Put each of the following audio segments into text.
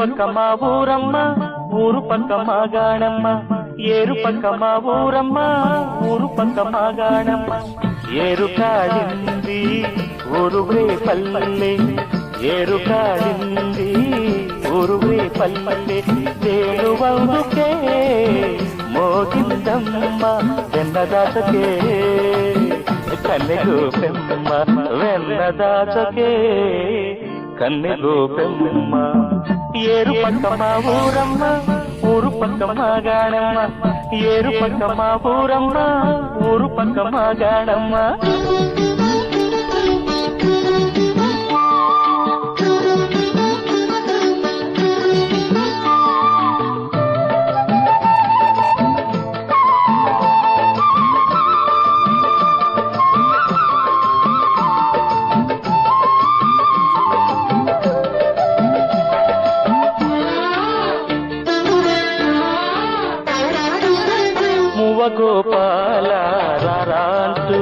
పక్క మా ఊరమ్మ ఊరు పక్క మా గాణమ్మ ఏరు పక్క మా ఊరమ్మ ఊరు పక్క మా గాణమ్మ ఏరు కాడింది ఊరువే పల్లె ఏరు కాడింది ఊరువే పల్లె వేణువందుకే మోగిందమ్మ వెన్నదాసకే కన్నెగు పెమ్మ వెన్నదాసకే కన్నెగు పెమ్మ ఏరు పక్క మా ఊరమ్మ ఊరు పక్క మా గాణమ్మ ఏరు పక్క మా ఊరమ్మ ఊరు పక్క మా గాణమ్మ గోపాల రారాంటూ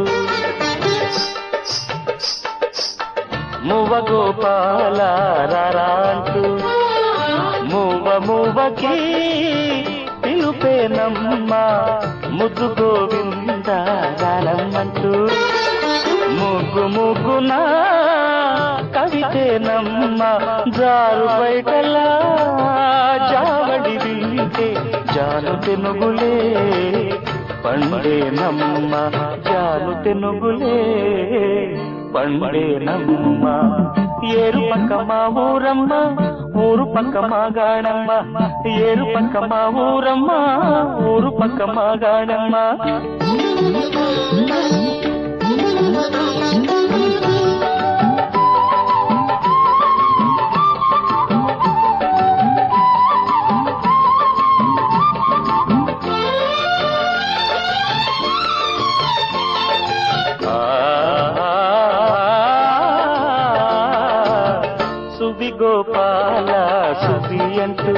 మువ్వ గోపాల రారాంటూ మువ్వకి పిలుపేనమ్మ ముద్దు గోవింద గానమ్మంటూ ముగ్గున కవితేనమ్మ జారు బయటలా జావడి వింటే జాను తెనుగులే పండేనమ్మ జాను తెనుగులే పండేనమ్మ ఏరు పక్క మా ఊరమ్మ ఊరు పక్క మా గాణమ్మ ఏరు పక్క మా ఊరమ్మ ఊరు పక్క మా గాణమ్మ సువి గోపాల సువి అంటూ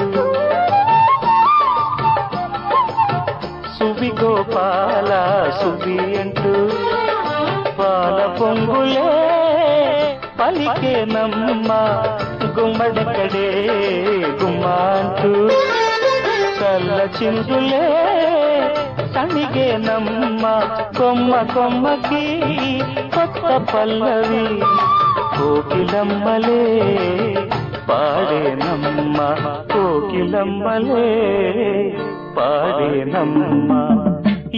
సువి గోపాల సువి అంటూ పాల పొంగులే పలికేనమ్మ గుమ్మడకడే గుమ్మంటూ కళ్ళ చిందులే తనిగేనమ్మ కొమ్మకి కొత్త పల్లవి కోకిలమ్మలే పాడేనమ్మ కోకిలమ్మలే పాడేనమ్మ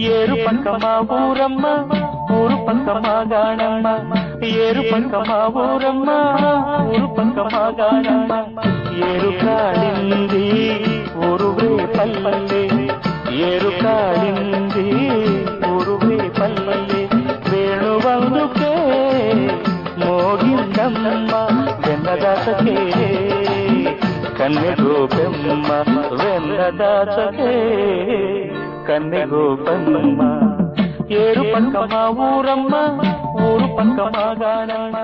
ఏరు పక్క మా ఊరమ్మ ఊరు పక్క మా గాణమ్మ ఏరు పక్క మా ఊరమ్మ ఊరు పక్క మా గాణమ్మ ఏరు కాడింది ఊరువే పల్లె ఏరు కాడింది ఊరువే పల్లె వేణువందుకే మోగిందమ్మ వెన్నదాసకే కన్నెగు పెమ్మ వెన్నదాసకే కన్నెగు పెమ్మ ఏరు పక్క మా ఊరమ్మ ఊరు పక్క మా గాణమ్మ